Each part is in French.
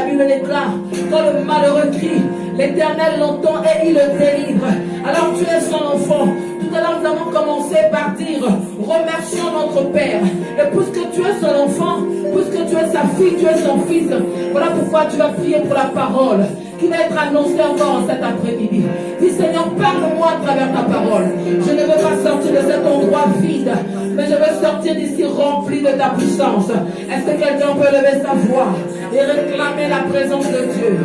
la Bible déclare, quand le malheureux crie, l'Éternel l'entend et il le délivre. Alors tu es son enfant. Tout à l'heure nous avons commencé par dire, remercions notre Père. Et puisque tu es son enfant, puisque tu es sa fille, tu es son fils, voilà pourquoi tu vas prier pour la parole qui va être annoncée encore cet après-midi. Dis Seigneur, parle-moi à travers ta parole. Je ne veux pas sortir de cet endroit vide, mais je veux sortir d'ici rempli de ta puissance. Est-ce que quelqu'un peut lever sa voix et réclamer la présence de Dieu?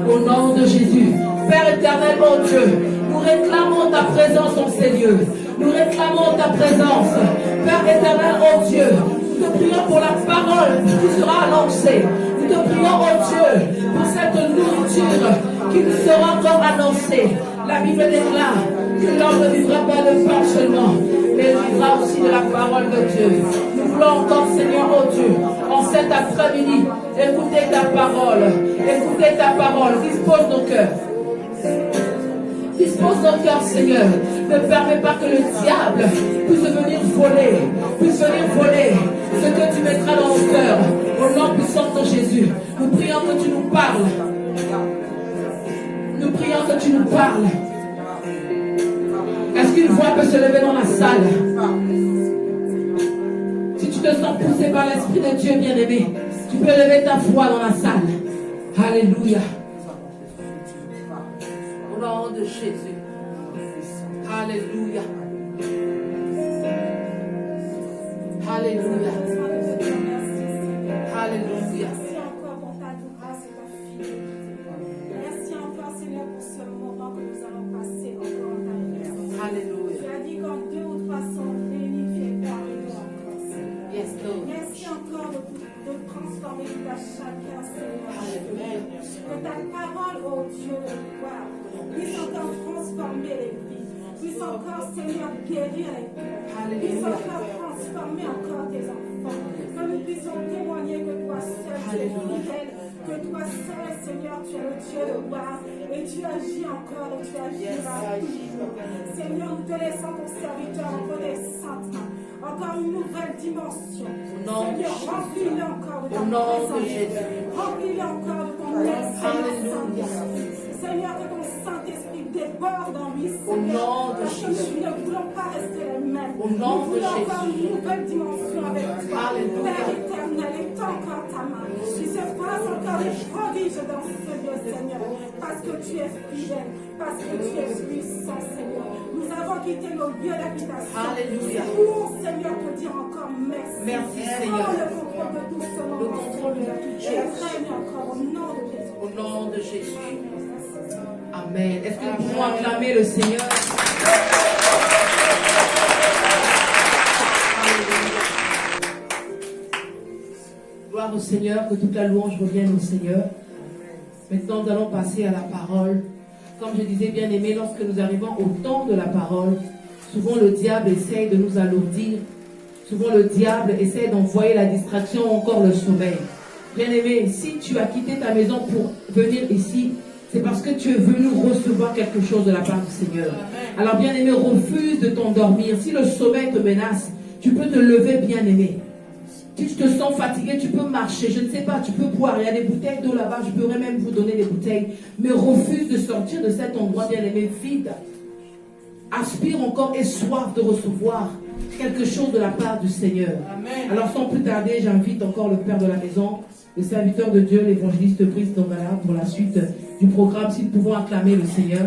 Au nom de Jésus, Père éternel, oh Dieu, nous réclamons ta présence en ces lieux. Nous réclamons ta présence. Père éternel, oh Dieu, nous te prions pour la parole qui sera annoncée. Nous te prions, oh Dieu, pour cette nourriture qui nous sera encore annoncée. La Bible déclare que l'homme ne vivra pas de pain seulement, mais il vivra aussi de la parole de Dieu. Nous voulons encore, Seigneur, oh Dieu, en cet après-midi, écouter ta parole. Écouter ta parole. Dispose nos cœurs. Dispose nos cœurs, Seigneur. Ne permets pas que le diable puisse venir voler ce que tu mettras dans nos cœurs. Au nom puissant de Jésus, nous prions que tu nous parles. Nous prions que tu nous parles. Est-ce qu'une voix peut se lever dans la salle? Si tu te sens poussé par l'Esprit de Dieu, bien-aimé, tu peux lever ta voix dans la salle. Alléluia. Au nom de Jésus. Alléluia. Alléluia. Alléluia. Merci encore pour ta grâce et ta fidélité. Merci encore, Seigneur, pour ce moment que nous allons passer encore en ta présence. Alléluia. Tu as dit quand 2 ou 3 sont réunis, tu es parmi nous encore, Seigneur. Yes, Lord. Merci encore de transformer tout à chacun, Seigneur. Alléluia. Que ta parole, oh Dieu de gloire, puisse encore transformer les vies. Puisse encore, Seigneur, guérir les cœurs. Puisse encore transformer encore tes enfants. Que nous puissions témoigner que toi seul tu es fidèle. Que toi seul, Seigneur, tu es le Dieu de gloire. Et tu agis encore et tu agiras toujours. Seigneur, nous te laissons ton serviteur entre tes saintes mains. Encore une nouvelle dimension. Seigneur, remplis-le encore de ta présence. Remplis-le encore de ton Esprit Saint. Seigneur, que ton Saint-Esprit déborde en lui, Seigneur. Parce que nous ne voulons pas rester les mêmes. Nous voulons encore une nouvelle dimension avec toi. Père éternel, étends encore ta main. Il se passe encore des prodiges dans ce lieu, Seigneur. Parce que tu es fidèle. Parce que tu es puissant, Seigneur. Nous avons quitté nos lieux d'habitation. Alléluia. Pour, Seigneur, te dire encore merci. Merci, Seigneur. Prends le contrôle de tout ce moment. Le contrôle de toute chose. Et règne encore au nom de Jésus. Au nom de Jésus. Amen. Est-ce que nous pouvons acclamer le Seigneur? Gloire au Seigneur, que toute la louange revienne au Seigneur. Maintenant, nous allons passer à la parole. Comme je disais, bien aimé, lorsque nous arrivons au temps de la parole, souvent le diable essaye de nous alourdir. Souvent le diable essaie d'envoyer la distraction ou encore le sommeil. Bien aimé, si tu as quitté ta maison pour venir ici, c'est parce que tu es venu recevoir quelque chose de la part du Seigneur. Alors bien aimé, refuse de t'endormir. Si le sommeil te menace, tu peux te lever, bien aimé. Si tu te sens fatigué, tu peux marcher, je ne sais pas, tu peux boire. Il y a des bouteilles d'eau là-bas, je pourrais même vous donner des bouteilles. Mais refuse de sortir de cet endroit, bien aimé, vide. Aspire encore et soif de recevoir quelque chose de la part du Seigneur. Amen. Alors sans plus tarder, j'invite encore le Père de la maison, le serviteur de Dieu, l'évangéliste Brice Dongala, pour la suite du programme, si nous pouvons acclamer le Seigneur.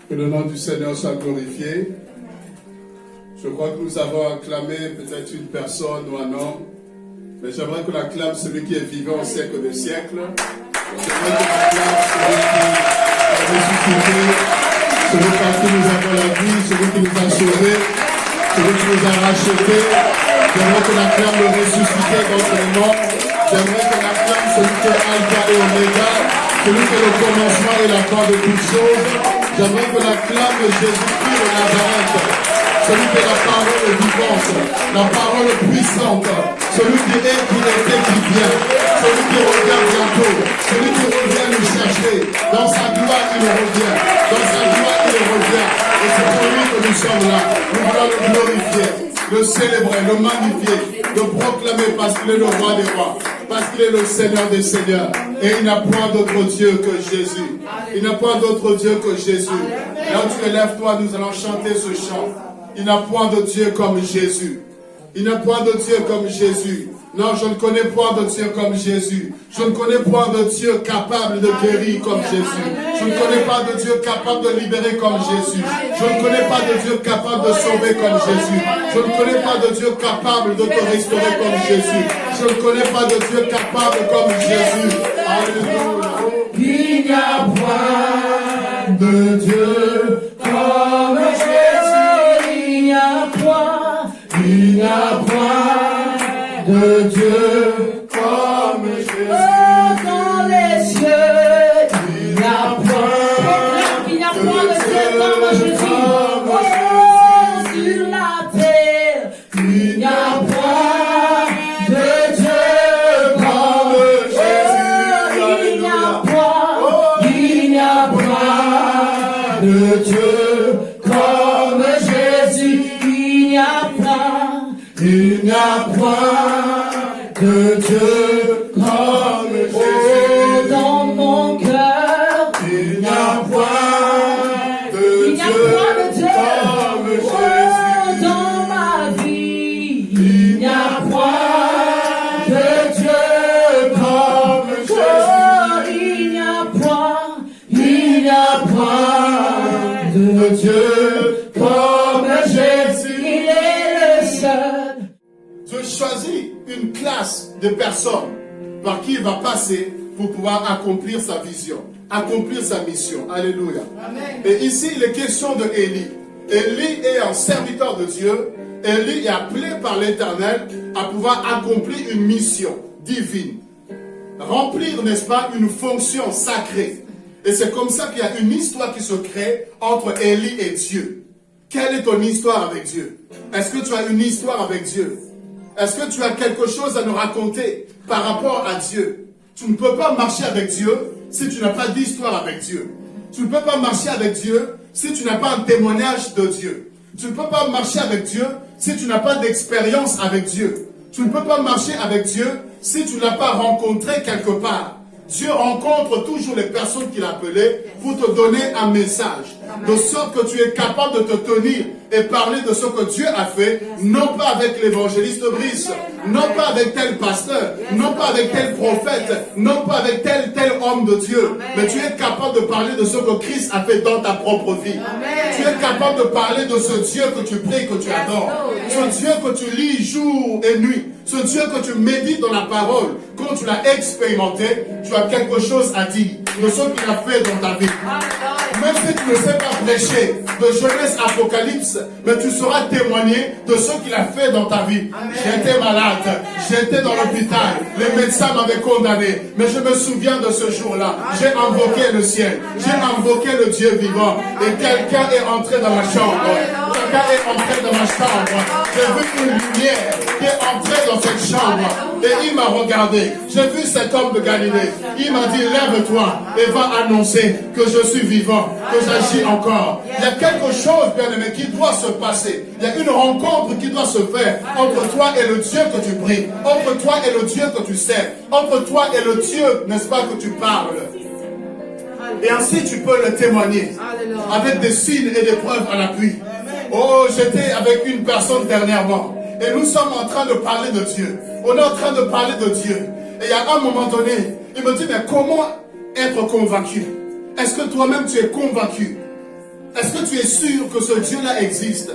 Que le nom du Seigneur soit glorifié. Je crois que nous avons acclamé peut-être une personne ou un homme, mais j'aimerais qu'on acclame celui qui est vivant au siècle des siècles. J'aimerais qu'on acclame celui qui a ressuscité, celui par qui nous avons la vie, celui qui nous a sauvés, celui qui nous a rachetés. J'aimerais qu'on acclame le ressuscité dans ce nom. J'aimerais qu'on acclame celui qui est Alpha et Oméga, celui qui est le commencement et la fin de toutes choses. J'aimerais qu'on acclame Jésus-Christ de Nazareth, celui qui est la parole vivante, la parole puissante, celui qui est, qui était, qui vient, celui qui revient bientôt, celui qui revient nous chercher. Dans sa gloire, il revient. Dans sa gloire, il revient. Et c'est pour lui que nous sommes là. Nous voulons le glorifier, le célébrer, le magnifier, le proclamer parce qu'il est le roi des rois, parce qu'il est le Seigneur des seigneurs. Et il n'a point d'autre Dieu que Jésus. Il n'a point d'autre Dieu que Jésus. Là où tu élèves toi, nous allons chanter ce chant. Il n'a point de Dieu comme Jésus. Il n'a point de Dieu comme Jésus. Non, je ne connais point de Dieu comme Jésus. Je ne connais point de Dieu capable de guérir comme Jésus. Je ne connais pas de Dieu capable de libérer comme Jésus. Je ne connais pas de Dieu capable de sauver comme Jésus. Je ne connais pas de Dieu capable de te restaurer comme Jésus. Je ne connais pas de Dieu capable comme Jésus. Alléluia. Il n'y a point de Dieu comme Jésus. Il n'y a point de Dieu comme Jésus. Oh, dans les cieux, il n'y a point. Il n'y a point de Dieu comme Jésus. Oh, sur la terre, il n'y a point de Dieu comme Jésus. Il n'y a point de Dieu comme Jésus. Il n'y a point de Dieu comme Jésus. Oh, dans mon cœur, Il n'y a point de Dieu comme Jésus. Oh, dans ma vie, il n'y a point de Dieu comme Jésus. Oh, il n'y a point de Dieu comme Jésus. Il est le seul. Dieu choisit une classe de personnes par qui il va passer pour pouvoir accomplir sa vision, accomplir sa mission. Alléluia. Amen. Et ici, il est question de Élie. Élie est un serviteur de Dieu. Élie est appelé par l'Éternel à pouvoir accomplir une mission divine. Remplir, n'est-ce pas, une fonction sacrée. Et c'est comme ça qu'il y a une histoire qui se crée entre Élie et Dieu. Quelle est ton histoire avec Dieu? Est-ce que tu as une histoire avec Dieu? Est-ce que tu as quelque chose à nous raconter par rapport à Dieu? Tu ne peux pas marcher avec Dieu si tu n'as pas d'histoire avec Dieu. Tu ne peux pas marcher avec Dieu si tu n'as pas un témoignage de Dieu. Tu ne peux pas marcher avec Dieu si tu n'as pas d'expérience avec Dieu. Tu ne peux pas marcher avec Dieu si tu ne l'as pas rencontré quelque part. Dieu rencontre toujours les personnes qu'il a appelées pour te donner un message. De sorte que tu es capable de te tenir et parler de ce que Dieu a fait, non pas avec l'évangéliste Brice, non pas avec tel pasteur, non pas avec tel prophète, non pas avec tel homme de Dieu, mais tu es capable de parler de ce que Christ a fait dans ta propre vie. Tu es capable de parler de ce Dieu que tu pries, que tu adores, ce Dieu que tu lis jour et nuit, ce Dieu que tu médites dans la parole. Quand tu l'as expérimenté, tu as quelque chose à dire de ce qu'il a fait dans ta vie. Même si tu ne sais pas prêcher de Genèse Apocalypse, mais tu sauras témoigner de ce qu'il a fait dans ta vie. J'étais malade, j'étais dans l'hôpital, les médecins m'avaient condamné, mais je me souviens de ce jour-là. J'ai invoqué le ciel, j'ai invoqué le Dieu vivant, et quelqu'un est entré dans ma chambre. Quelqu'un est entré dans ma chambre. J'ai vu une lumière qui est entrée dans cette chambre, et il m'a regardé. J'ai vu cet homme de Galilée. Il m'a dit, lève-toi et va annoncer que je suis vivant, que j'agis encore. Il y a quelque chose, bien-aimé, qui doit se passer. Il y a une rencontre qui doit se faire entre toi et le Dieu que tu pries, entre toi et le Dieu que tu sers, entre toi et le Dieu, n'est-ce pas, que tu parles. Et ainsi tu peux le témoigner avec des signes et des preuves à l'appui. Oh, j'étais avec une personne dernièrement et nous sommes en train de parler de Dieu. On est en train de parler de Dieu. Et il y a un moment donné, il me dit, mais comment être convaincu? Est-ce que toi-même tu es convaincu? Est-ce que tu es sûr que ce Dieu-là existe?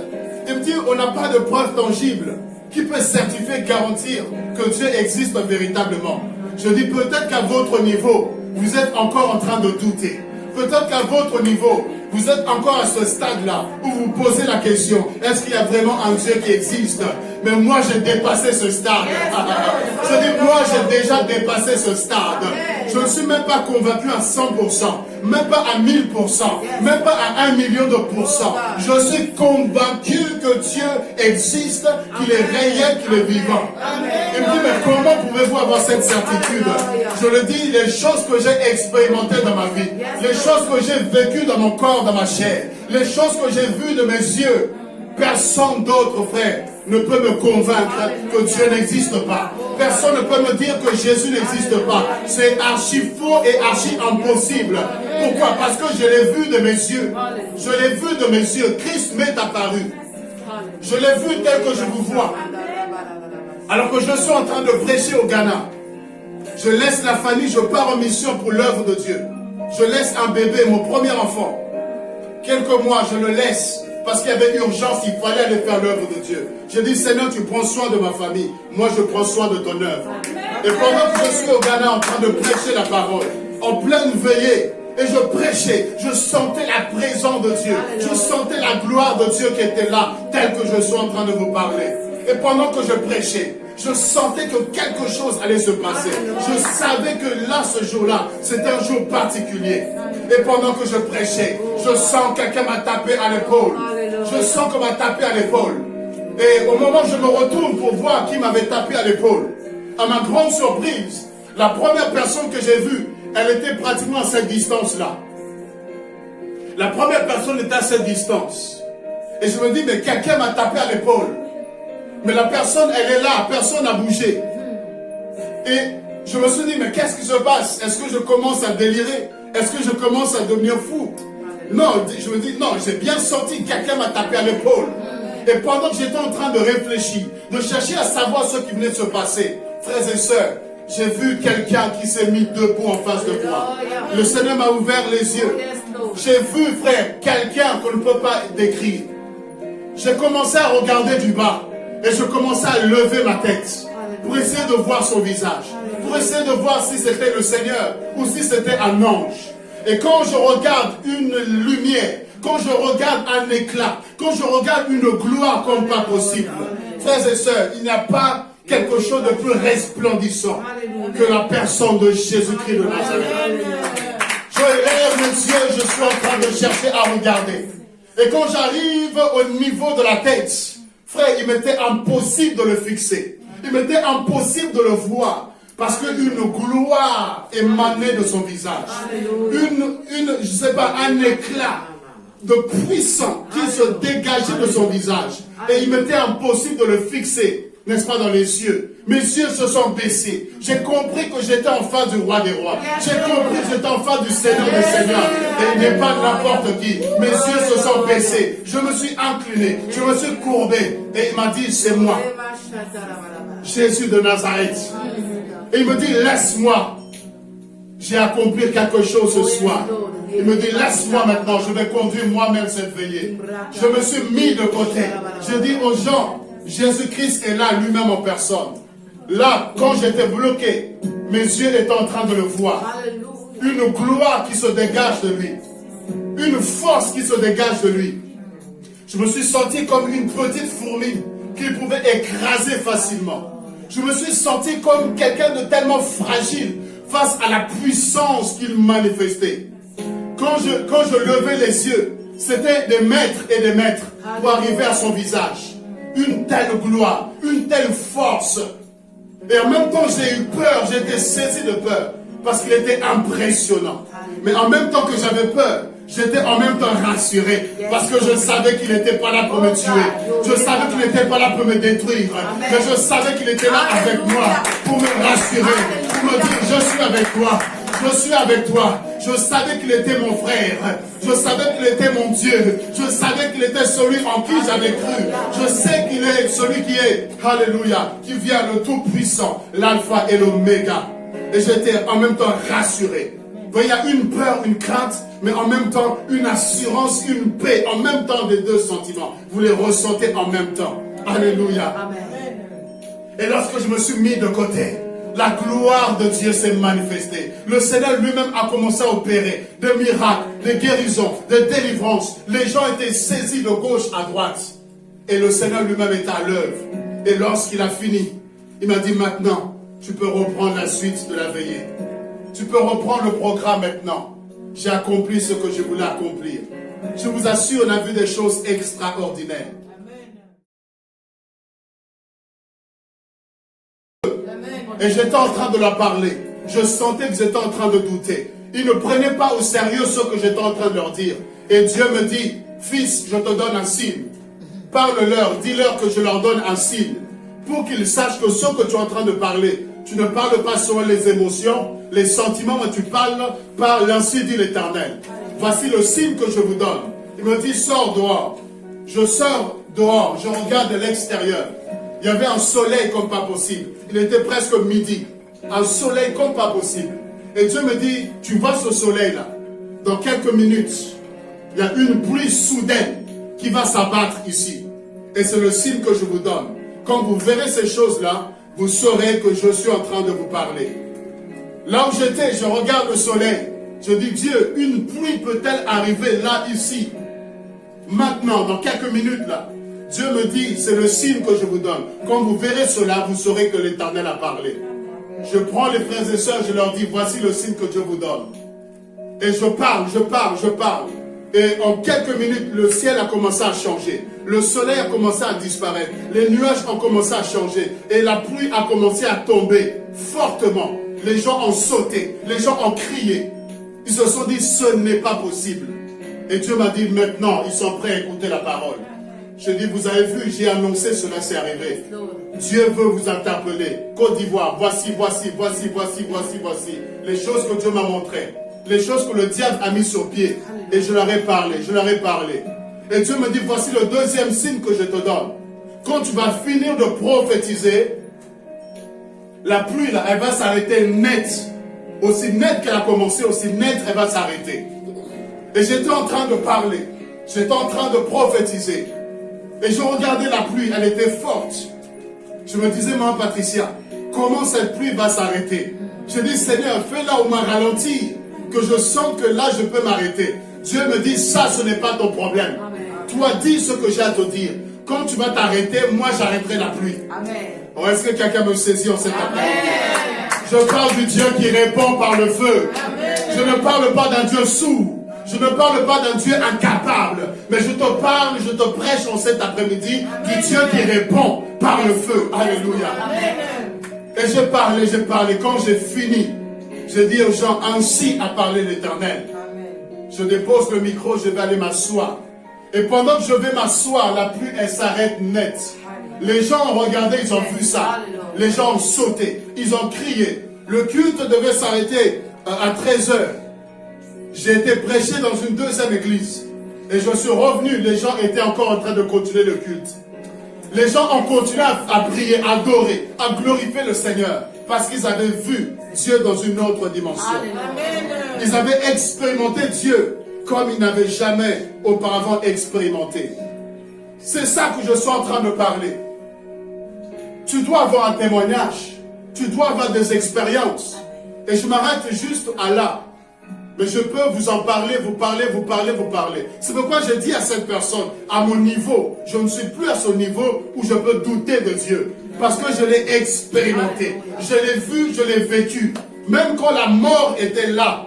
Il me dit, on n'a pas de preuve tangible qui peut certifier, garantir que Dieu existe véritablement. Je dis, peut-être qu'à votre niveau, vous êtes encore en train de douter. Peut-être qu'à votre niveau, vous êtes encore à ce stade-là où vous posez la question, est-ce qu'il y a vraiment un Dieu qui existe? Mais moi, j'ai dépassé ce stade. Je dis, moi, j'ai déjà dépassé ce stade. Je ne suis même pas convaincu à 100%, même pas à 1000%, même pas à 1 million de pourcents. Je suis convaincu que Dieu existe, qu'il est réel, qu'il est vivant. Il me dit, mais comment pouvez-vous avoir cette certitude? Je le dis, les choses que j'ai expérimentées dans ma vie, les choses que j'ai vécues dans mon corps, dans ma chair, les choses que j'ai vues de mes yeux, personne d'autre, frère, ne peut me convaincre que Dieu n'existe pas. Personne ne peut me dire que Jésus n'existe pas. C'est archi faux et archi impossible. Pourquoi? Parce que je l'ai vu de mes yeux. Je l'ai vu de mes yeux. Christ m'est apparu. Je l'ai vu tel que je vous vois. Alors que je suis en train de prêcher au Ghana. Je laisse la famille, je pars en mission pour l'œuvre de Dieu. Je laisse un bébé, mon premier enfant. Quelques mois, je le laisse. Parce qu'il y avait urgence, il fallait aller faire l'œuvre de Dieu. Je dis, Seigneur, tu prends soin de ma famille. Moi, je prends soin de ton œuvre. Et pendant que je suis au Ghana en train de prêcher la parole, en pleine veillée, et je prêchais, je sentais la présence de Dieu. Je sentais la gloire de Dieu qui était là, telle que je suis en train de vous parler. Et pendant que je prêchais, je sentais que quelque chose allait se passer. Je savais que là, ce jour-là, c'était un jour particulier. Et pendant que je prêchais, je sens quelqu'un m'a tapé à l'épaule. Je sens qu'on m'a tapé à l'épaule. Et au moment où je me retourne pour voir qui m'avait tapé à l'épaule, à ma grande surprise, la première personne que j'ai vue, elle était pratiquement à cette distance-là. La première personne était à cette distance. Et je me dis, mais quelqu'un m'a tapé à l'épaule. Mais la personne, elle est là, personne n'a bougé. Et je me suis dit, mais qu'est-ce qui se passe? Est-ce que je commence à délirer? Est-ce que je commence à devenir fou? Non, je me dis, non, j'ai bien senti que quelqu'un m'a tapé à l'épaule. Et pendant que j'étais en train de réfléchir, de chercher à savoir ce qui venait de se passer, frères et sœurs, j'ai vu quelqu'un qui s'est mis debout en face de moi. Le Seigneur m'a ouvert les yeux. J'ai vu, frère, quelqu'un qu'on ne peut pas décrire. J'ai commencé à regarder du bas. Et je commençais à lever ma tête pour essayer de voir son visage, pour essayer de voir si c'était le Seigneur ou si c'était un ange. Et quand je regarde une lumière, quand je regarde un éclat, quand je regarde une gloire comme pas possible, frères et sœurs, il n'y a pas quelque chose de plus resplendissant que la personne de Jésus-Christ de Nazareth. Je lève mes yeux, je suis en train de chercher à regarder. Et quand j'arrive au niveau de la tête, frère, il m'était impossible de le fixer. Il m'était impossible de le voir. Parce qu'une gloire émanait de son visage. Je sais pas, un éclat de puissant qui se dégageait de son visage. Et il m'était impossible de le fixer, n'est-ce pas, dans les yeux. Mes yeux se sont baissés. J'ai compris que j'étais en face du roi des rois. J'ai compris que j'étais en face du Seigneur des seigneurs. Et il n'est pas n'importe qui. Mes yeux se sont baissés. Je me suis incliné. Je me suis courbé. Et il m'a dit, c'est moi. Jésus de Nazareth. Et il me dit, laisse-moi. J'ai accompli quelque chose ce soir. Il me dit, laisse-moi maintenant. Je vais conduire moi-même cette veillée. Je me suis mis de côté. Je dis aux gens, Jésus-Christ est là lui-même en personne. Là, quand j'étais bloqué, mes yeux étaient en train de le voir. Une gloire qui se dégage de lui. Une force qui se dégage de lui. Je me suis senti comme une petite fourmi qu'il pouvait écraser facilement. Je me suis senti comme quelqu'un de tellement fragile face à la puissance qu'il manifestait. Quand je levais les yeux, c'était des mètres et des mètres pour arriver à son visage. Une telle gloire, une telle force. Et en même temps, j'ai eu peur, j'étais saisi de peur, parce qu'il était impressionnant. Mais en même temps que j'avais peur, j'étais en même temps rassuré, parce que je savais qu'il n'était pas là pour me tuer. Je savais qu'il n'était pas là pour me détruire. Mais je savais qu'il était là avec moi, pour me rassurer, pour me dire, je suis avec toi. Je suis avec toi. Je savais qu'il était mon frère. Je savais qu'il était mon Dieu. Je savais qu'il était celui en qui j'avais cru. Je sais qu'il est celui qui est, alléluia, qui vient le Tout-Puissant, l'Alpha et l'Oméga. Et j'étais en même temps rassuré. Il y a une peur, une crainte, mais en même temps une assurance, une paix, en même temps des deux sentiments. Vous les ressentez en même temps. Alléluia. Amen. Et lorsque je me suis mis de côté, la gloire de Dieu s'est manifestée. Le Seigneur lui-même a commencé à opérer des miracles, des guérisons, des délivrances. Les gens étaient saisis de gauche à droite. Et le Seigneur lui-même était à l'œuvre. Et lorsqu'il a fini, il m'a dit, maintenant, tu peux reprendre la suite de la veillée. Tu peux reprendre le programme maintenant. J'ai accompli ce que je voulais accomplir. Je vous assure, on a vu des choses extraordinaires. Et j'étais en train de leur parler. Je sentais qu'ils étaient en train de douter. Ils ne prenaient pas au sérieux ce que j'étais en train de leur dire. Et Dieu me dit, fils, je te donne un signe. Parle-leur, dis-leur que je leur donne un signe. Pour qu'ils sachent que ce que tu es en train de parler, tu ne parles pas sur les émotions, les sentiments, mais tu parles par l'ainsi dit l'Éternel. Voici le signe que je vous donne. Il me dit, sors dehors. Je sors dehors, je regarde de l'extérieur. Il y avait un soleil comme pas possible. Il était presque midi. Un soleil comme pas possible. Et Dieu me dit, tu vois ce soleil-là, dans quelques minutes, il y a une pluie soudaine qui va s'abattre ici. Et c'est le signe que je vous donne. Quand vous verrez ces choses-là, vous saurez que je suis en train de vous parler. Là où j'étais, je regarde le soleil. Je dis, Dieu, une pluie peut-elle arriver là, ici, maintenant, dans quelques minutes là? Dieu me dit, c'est le signe que je vous donne. Quand vous verrez cela, vous saurez que l'Éternel a parlé. Je prends les frères et sœurs, je leur dis, voici le signe que Dieu vous donne. Et je parle. Et en quelques minutes, le ciel a commencé à changer. Le soleil a commencé à disparaître. Les nuages ont commencé à changer. Et la pluie a commencé à tomber fortement. Les gens ont sauté. Les gens ont crié. Ils se sont dit, ce n'est pas possible. Et Dieu m'a dit, maintenant, ils sont prêts à écouter la parole. Je dis, vous avez vu, j'ai annoncé, cela s'est arrivé. Dieu veut vous interpeller. Côte d'Ivoire, voici. Les choses que Dieu m'a montrées. Les choses que le diable a mis sur pied. Et je leur ai parlé. Et Dieu me dit, voici le deuxième signe que je te donne. Quand tu vas finir de prophétiser, la pluie, là, elle va s'arrêter net. Aussi net qu'elle a commencé, aussi net elle va s'arrêter. Et j'étais en train de parler. J'étais en train de prophétiser. Et je regardais la pluie, elle était forte. Je me disais, maman Patricia, comment cette pluie va s'arrêter? Je dis, Seigneur, fais-la au moins ralentir, que je sens que là, je peux m'arrêter. Dieu me dit, ça, ce n'est pas ton problème. Amen. Toi, dis ce que j'ai à te dire. Quand tu vas t'arrêter, moi, j'arrêterai la pluie. Amen. Est-ce que quelqu'un me saisit en cet appel? Je parle du Dieu qui répond par le feu. Amen. Je ne parle pas d'un Dieu sourd. Je ne parle pas d'un Dieu incapable, mais je te parle, je te prêche en cet après-midi du Dieu qui répond par le feu. Alléluia. Amen. Et j'ai parlé. Quand j'ai fini, j'ai dit aux gens, ainsi a parlé l'Éternel. Je dépose le micro, je vais aller m'asseoir. Et pendant que je vais m'asseoir, la pluie, elle s'arrête net. Les gens ont regardé, ils ont vu ça. Les gens ont sauté, ils ont crié. Le culte devait s'arrêter à 13h. J'ai été prêché dans une deuxième église. Et je suis revenu, les gens étaient encore en train de continuer le culte. Les gens ont continué à prier, à adorer, à glorifier le Seigneur. Parce qu'ils avaient vu Dieu dans une autre dimension. Amen. Ils avaient expérimenté Dieu comme ils n'avaient jamais auparavant expérimenté. C'est ça que je suis en train de parler. Tu dois avoir un témoignage. Tu dois avoir des expériences. Et je m'arrête juste à là. Mais je peux vous en parler, vous parler. C'est pourquoi je dis à cette personne, à mon niveau, je ne suis plus à ce niveau où je peux douter de Dieu. Parce que je l'ai expérimenté. Je l'ai vu, je l'ai vécu. Même quand la mort était là.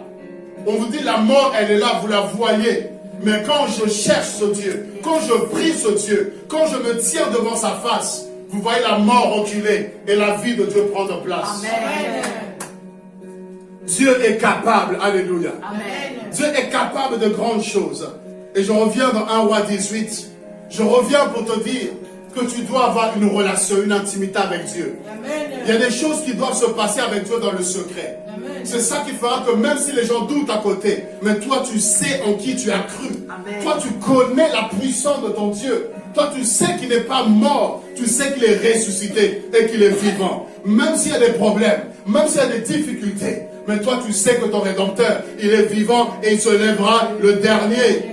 On vous dit la mort, elle est là, vous la voyez. Mais quand je cherche ce Dieu, quand je prie ce Dieu, quand je me tiens devant sa face, vous voyez la mort reculer et la vie de Dieu prendre place. Amen. Dieu est capable, alléluia. Amen. Dieu est capable de grandes choses. Et je reviens dans 1 Roi 18. Je reviens pour te dire que tu dois avoir une relation, une intimité avec Dieu. Amen. Il y a des choses qui doivent se passer avec Dieu dans le secret. C'est ça qui fera que même si les gens doutent à côté, mais toi tu sais en qui tu as cru. Amen. Toi tu connais la puissance de ton Dieu. Toi tu sais qu'il n'est pas mort. Tu sais qu'il est ressuscité et qu'il est vivant. Même s'il y a des problèmes, même s'il y a des difficultés, mais toi tu sais que ton Rédempteur, il est vivant et il se lèvera le dernier.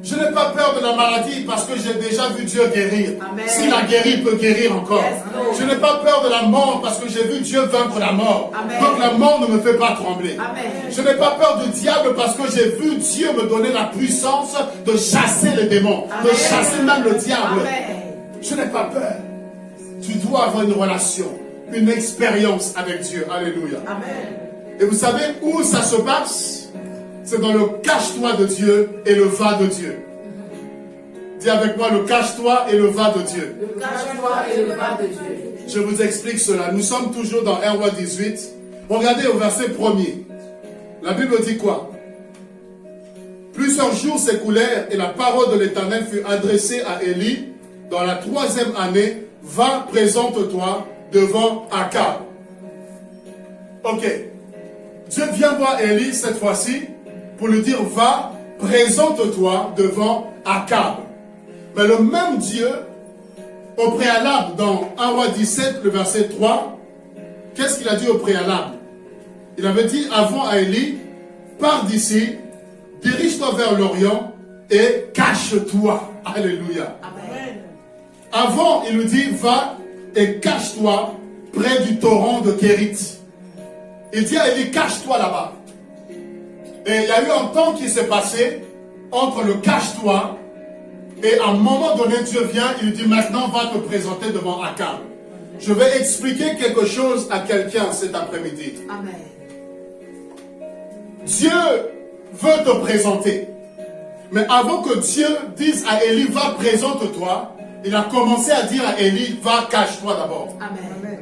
Je n'ai pas peur de la maladie parce que j'ai déjà vu Dieu guérir. Amen. S'il a guéri, il peut guérir encore. Yes, je n'ai pas peur de la mort parce que j'ai vu Dieu vaincre la mort. Amen. Donc la mort ne me fait pas trembler. Amen. Je n'ai pas peur du diable parce que j'ai vu Dieu me donner la puissance de chasser les démons, Amen. De chasser même le diable. Amen. Je n'ai pas peur. Tu dois avoir une relation, une expérience avec Dieu. Alléluia. Amen. Et vous savez où ça se passe? C'est dans le cache-toi de Dieu et le va de Dieu. Dis avec moi, le cache-toi et le va de Dieu. Le cache-toi et le va de Dieu. Je vous explique cela. Nous sommes toujours dans 1 Roi 18. Regardez au verset 1er. La Bible dit quoi? Plusieurs jours s'écoulèrent et la parole de l'Éternel fut adressée à Élie dans la 3e année. Va, présente-toi devant Akab. Ok. Dieu vient voir Élie cette fois-ci pour lui dire, va, présente-toi devant Akab. Mais le même Dieu, au préalable, dans 1 Roi 17, le verset 3, qu'est-ce qu'il a dit au préalable? Il avait dit avant à Élie, pars d'ici, dirige-toi vers l'Orient et cache-toi. Alléluia. Amen. Avant, il lui dit, va et cache-toi près du torrent de Kérit. Il dit à Élie, cache-toi là-bas. Et il y a eu un temps qui s'est passé entre le cache-toi et à un moment donné, Dieu vient, il lui dit, maintenant va te présenter devant Akab. Je vais expliquer quelque chose à quelqu'un cet après-midi. Amen. Dieu veut te présenter. Mais avant que Dieu dise à Élie, va, présente-toi, il a commencé à dire à Élie, va, cache-toi d'abord. Amen.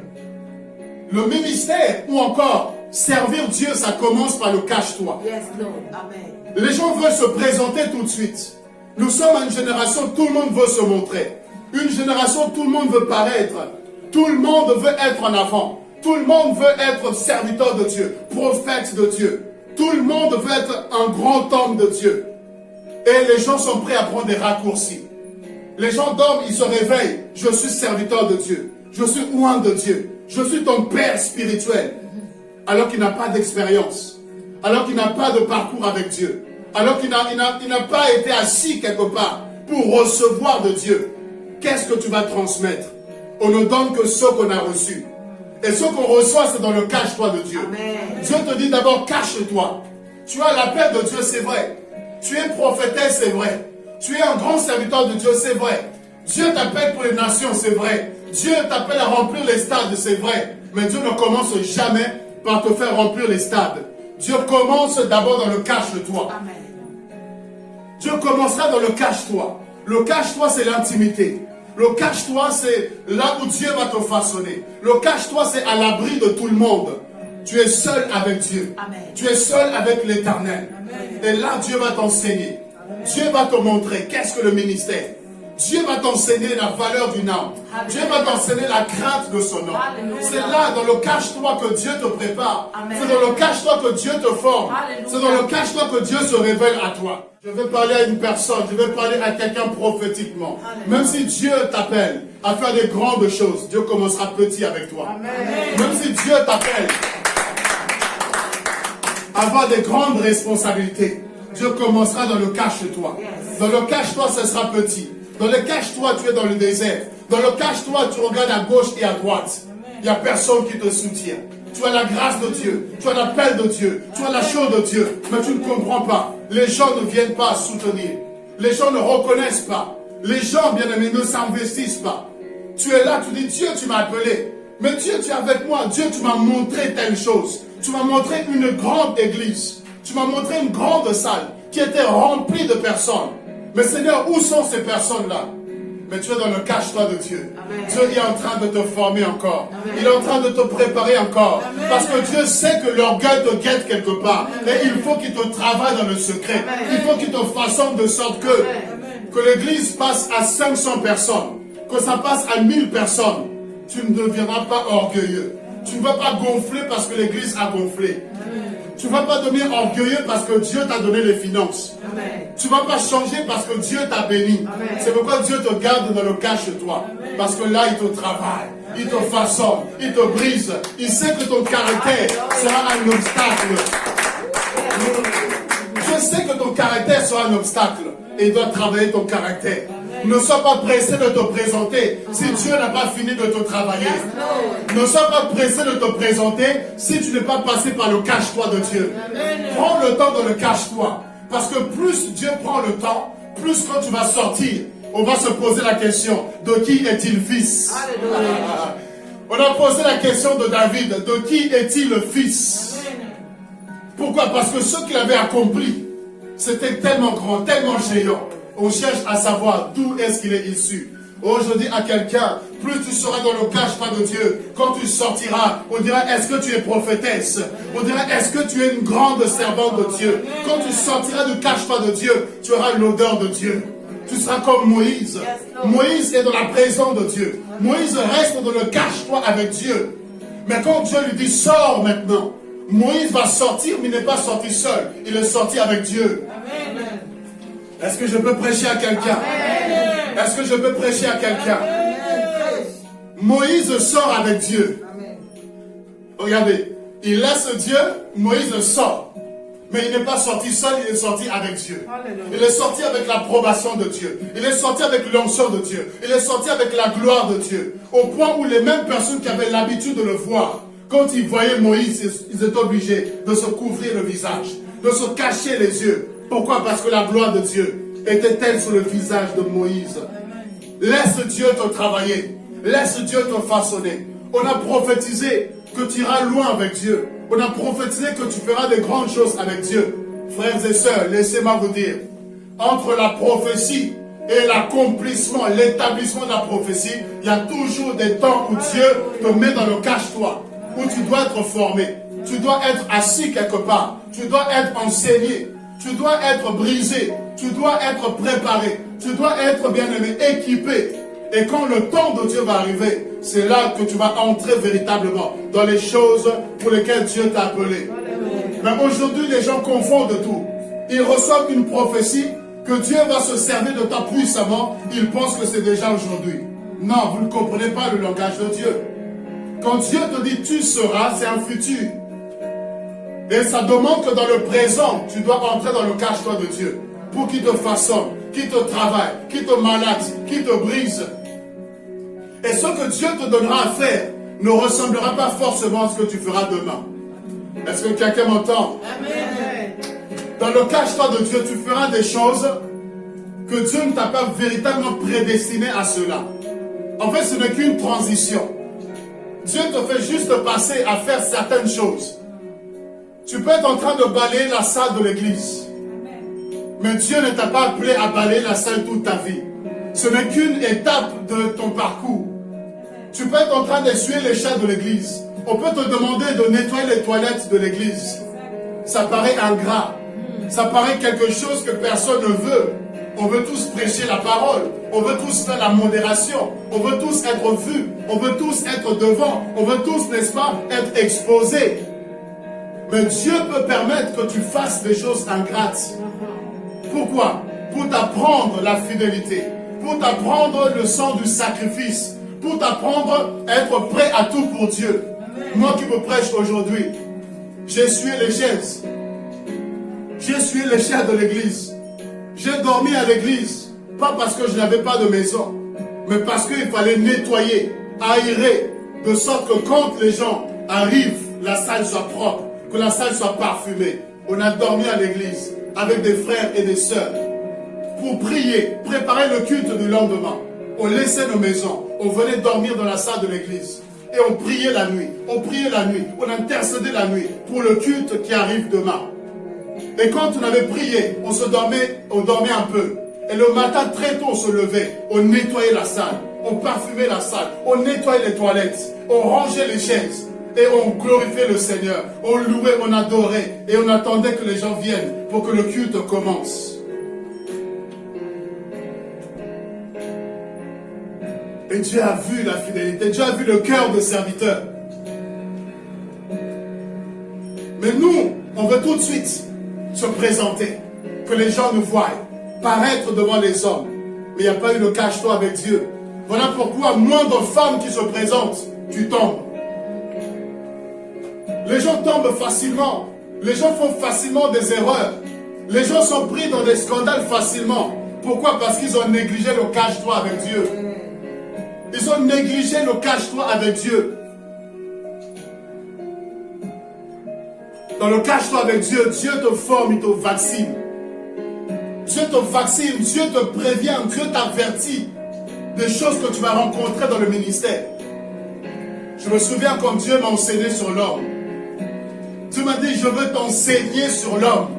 Le ministère, ou encore servir Dieu, ça commence par le cache-toi. Yes, Lord. Amen. Les gens veulent se présenter tout de suite. Nous sommes une génération, tout le monde veut se montrer. Une génération, tout le monde veut paraître. Tout le monde veut être en avant. Tout le monde veut être serviteur de Dieu, prophète de Dieu. Tout le monde veut être un grand homme de Dieu. Et les gens sont prêts à prendre des raccourcis. Les gens dorment, ils se réveillent. Je suis serviteur de Dieu. Je suis oint de Dieu. Je suis ton père spirituel. Alors qu'il n'a pas d'expérience. Alors qu'il n'a pas de parcours avec Dieu. Alors qu'il n'a pas été assis quelque part pour recevoir de Dieu. Qu'est-ce que tu vas transmettre? On ne donne que ce qu'on a reçu. Et ce qu'on reçoit, c'est dans le cache-toi de Dieu. Amen. Dieu te dit d'abord, cache-toi. Tu as l'appel de Dieu, c'est vrai. Tu es prophétesse, c'est vrai. Tu es un grand serviteur de Dieu, c'est vrai. Dieu t'appelle pour les nations, c'est vrai. Dieu t'appelle à remplir les stades, c'est vrai. Mais Dieu ne commence jamais par te faire remplir les stades. Dieu commence d'abord dans le cache-toi. Amen. Dieu commencera dans le cache-toi. Le cache-toi, c'est l'intimité. Le cache-toi, c'est là où Dieu va te façonner. Le cache-toi, c'est à l'abri de tout le monde. Tu es seul avec Dieu. Amen. Tu es seul avec l'Éternel. Et là, Dieu va t'enseigner. Dieu va te montrer qu'est-ce que le ministère. Dieu va t'enseigner la valeur d'une âme. Dieu va t'enseigner la crainte de son nom. C'est là, dans le cache-toi, que Dieu te prépare. C'est dans le cache-toi que Dieu te forme. C'est dans le cache-toi que Dieu se révèle à toi. Je vais parler à une personne, je vais parler à quelqu'un prophétiquement. Même si Dieu t'appelle à faire des grandes choses, Dieu commencera petit avec toi. Même si Dieu t'appelle à avoir des grandes responsabilités, Dieu commencera dans le cache-toi. Dans le cache-toi, ce sera petit. Dans le cache-toi, tu es dans le désert. Dans le cache-toi, tu regardes à gauche et à droite. Il n'y a personne qui te soutient. Tu as la grâce de Dieu, tu as l'appel de Dieu, tu as la chose de Dieu, mais tu ne comprends pas. Les gens ne viennent pas soutenir. Les gens ne reconnaissent pas. Les gens, bien-aimés, ne s'investissent pas. Tu es là, tu dis, Dieu, tu m'as appelé. Mais Dieu, tu es avec moi. Dieu, tu m'as montré telle chose. Tu m'as montré une grande église. Tu m'as montré une grande salle qui était remplie de personnes. Mais Seigneur, où sont ces personnes-là? Mais tu es dans le cache-toi de Dieu. Amen. Dieu est en train de te former encore. Amen. Il est en train de te préparer encore. Amen. Parce que Dieu sait que l'orgueil te guette quelque part. Amen. Et il faut qu'il te travaille dans le secret. Amen. Il faut qu'il te façonne de sorte que l'église passe à 500 personnes. Que ça passe à 1000 personnes. Tu ne deviendras pas orgueilleux. Tu ne vas pas gonfler parce que l'église a gonflé. Amen. Tu ne vas pas devenir orgueilleux parce que Dieu t'a donné les finances. Amen. Tu ne vas pas changer parce que Dieu t'a béni. C'est pourquoi Dieu te garde dans le cache-toi. Parce que là, il te travaille, il te façonne, il te brise. Il sait que ton caractère sera un obstacle. Je sais que ton caractère sera un obstacle. Et il doit travailler ton caractère. Ne sois pas pressé de te présenter si Dieu n'a pas fini de te travailler. Ne sois pas pressé de te présenter si tu n'es pas passé par le cache-toi de Dieu. Prends le temps de le cache-toi. Parce que plus Dieu prend le temps, plus quand tu vas sortir, on va se poser la question, de qui est-il fils? On a posé la question de David, de qui est-il le fils? Pourquoi? Parce que ce qu'il avait accompli, c'était tellement grand, tellement géant. On cherche à savoir d'où est-ce qu'il est issu. Oh, je dis à quelqu'un, plus tu seras dans le cache-pas de Dieu, quand tu sortiras, on dira, est-ce que tu es prophétesse? On dira, est-ce que tu es une grande servante de Dieu? Quand tu sortiras du cache-pas de Dieu, tu auras l'odeur de Dieu. Tu seras comme Moïse. Moïse est dans la présence de Dieu. Moïse reste dans le cache-toi avec Dieu. Mais quand Dieu lui dit, sors maintenant, Moïse va sortir, mais il n'est pas sorti seul. Il est sorti avec Dieu. Amen. Est-ce que je peux prêcher à quelqu'un? Est-ce que je peux prêcher à quelqu'un? Moïse sort avec Dieu. Amen. Regardez, il laisse Dieu, Moïse sort. Mais il n'est pas sorti seul, il est sorti avec Dieu. Alléluia. Il est sorti avec l'approbation de Dieu. Il est sorti avec l'onction de Dieu. Il est sorti avec la gloire de Dieu. Au point où les mêmes personnes qui avaient l'habitude de le voir, quand ils voyaient Moïse, ils étaient obligés de se couvrir le visage, de se cacher les yeux. Pourquoi? Parce que la gloire de Dieu était telle sur le visage de Moïse. Laisse Dieu te travailler. Laisse Dieu te façonner. On a prophétisé que tu iras loin avec Dieu. On a prophétisé que tu feras de grandes choses avec Dieu. Frères et sœurs, laissez-moi vous dire, entre la prophétie et l'accomplissement, l'établissement de la prophétie, il y a toujours des temps où Dieu te met dans le cache-toi, où tu dois être formé. Tu dois être assis quelque part. Tu dois être enseigné. Tu dois être brisé. Tu dois être préparé. Tu dois être bien-aimé, équipé. Et quand le temps de Dieu va arriver, c'est là que tu vas entrer véritablement dans les choses pour lesquelles Dieu t'a appelé. Mais aujourd'hui, les gens confondent tout. Ils reçoivent une prophétie que Dieu va se servir de toi puissamment. Ils pensent que c'est déjà aujourd'hui. Non, vous ne comprenez pas le langage de Dieu. Quand Dieu te dit tu seras, c'est un futur. Et ça demande que dans le présent, tu dois entrer dans le cache-toi de Dieu pour qu'il te façonne, qu'il te travaille, qu'il te malade, qu'il te brise. Et ce que Dieu te donnera à faire ne ressemblera pas forcément à ce que tu feras demain. Est-ce que quelqu'un m'entend? Amen. Dans le cache-toi de Dieu, tu feras des choses que Dieu ne t'a pas véritablement prédestiné à cela. En fait, ce n'est qu'une transition. Dieu te fait juste passer à faire certaines choses. Tu peux être en train de balayer la salle de l'église. Mais Dieu ne t'a pas appelé à balayer la salle toute ta vie. Ce n'est qu'une étape de ton parcours. Tu peux être en train d'essuyer les chats de l'église. On peut te demander de nettoyer les toilettes de l'église. Ça paraît ingrat. Ça paraît quelque chose que personne ne veut. On veut tous prêcher la parole. On veut tous faire la modération. On veut tous être vus. On veut tous être devant. On veut tous, n'est-ce pas, être exposés. Mais Dieu peut permettre que tu fasses des choses ingrates. Pourquoi? Pour t'apprendre la fidélité. Pour t'apprendre le sens du sacrifice. Pour t'apprendre à être prêt à tout pour Dieu. Moi qui me prêche aujourd'hui, j'ai essuyé les chaises. J'ai essuyé les chaises de l'église. J'ai dormi à l'église. Pas parce que je n'avais pas de maison, mais parce qu'il fallait nettoyer, aérer, de sorte que quand les gens arrivent, la salle soit propre, que la salle soit parfumée. On a dormi à l'église avec des frères et des sœurs pour prier, préparer le culte du lendemain. On laissait nos maisons, on venait dormir dans la salle de l'église. Et on priait la nuit, on intercédait la nuit pour le culte qui arrive demain. Et quand on avait prié, on dormait un peu. Et le matin, très tôt, on se levait, on nettoyait la salle, on parfumait la salle, on nettoyait les toilettes, on rangeait les chaises. Et on glorifiait le Seigneur, on louait, on adorait. Et on attendait que les gens viennent pour que le culte commence. Et Dieu a vu la fidélité, Dieu a vu le cœur de serviteur. Mais nous, on veut tout de suite se présenter, que les gens nous voient, paraître devant les hommes. Mais il n'y a pas eu de cache-toi avec Dieu. Voilà pourquoi moins de femmes qui se présentent, tu tombes. Les gens tombent facilement. Les gens font facilement des erreurs. Les gens sont pris dans des scandales facilement. Pourquoi? Parce qu'ils ont négligé le cache-toi avec Dieu. Ils ont négligé le cache-toi avec Dieu. Dans le cache-toi avec Dieu, Dieu te forme, il te vaccine. Dieu te vaccine, Dieu te prévient, Dieu t'avertit des choses que tu vas rencontrer dans le ministère. Je me souviens quand Dieu m'a enseigné sur l'homme. Dieu Dieu m'a dit, je veux t'enseigner sur l'homme.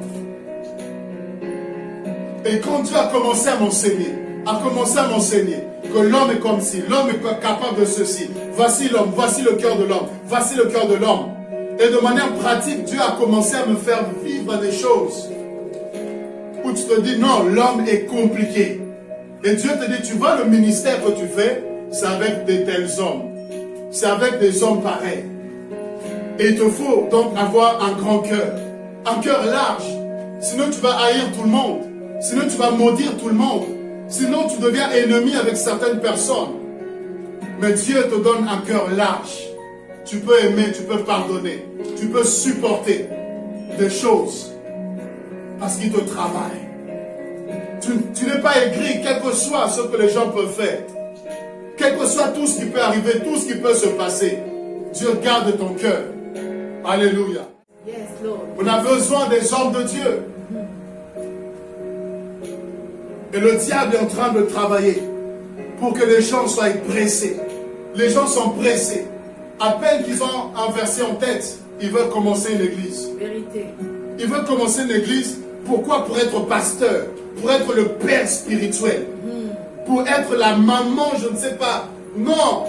Et quand Dieu a commencé à m'enseigner, que l'homme est comme ci, l'homme est capable de ceci, voici l'homme, voici le cœur de l'homme, voici le cœur de l'homme. Et de manière pratique, Dieu a commencé à me faire vivre des choses où tu te dis, non, l'homme est compliqué. Et Dieu te dit, tu vois le ministère que tu fais, c'est avec de tels hommes. C'est avec des hommes pareils. Et il te faut donc avoir un cœur large. Sinon tu vas haïr tout le monde. Sinon tu vas maudire tout le monde. Sinon tu deviens ennemi avec certaines personnes. Mais Dieu te donne un cœur large. Tu peux aimer, tu peux pardonner. Tu peux supporter des choses. Parce qu'il te travaille. Tu n'es pas aigri, quel que soit ce que les gens peuvent faire. Quel que soit tout ce qui peut arriver, tout ce qui peut se passer. Dieu garde ton cœur. Alléluia. Yes, Lord. On a besoin des hommes de Dieu. Et le diable est en train de travailler pour que les gens soient pressés. Les gens sont pressés. À peine qu'ils ont un verset en tête, ils veulent commencer une église. Vérité. Ils veulent commencer une église. Pourquoi? Pour être pasteur, pour être le père spirituel, pour être la maman, je ne sais pas. Non,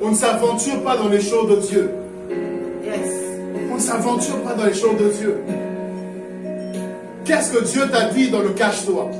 on ne s'aventure pas dans les choses de Dieu. Yes. On ne s'aventure pas dans les choses de Dieu. Qu'est-ce que Dieu t'a dit dans le cache-toi?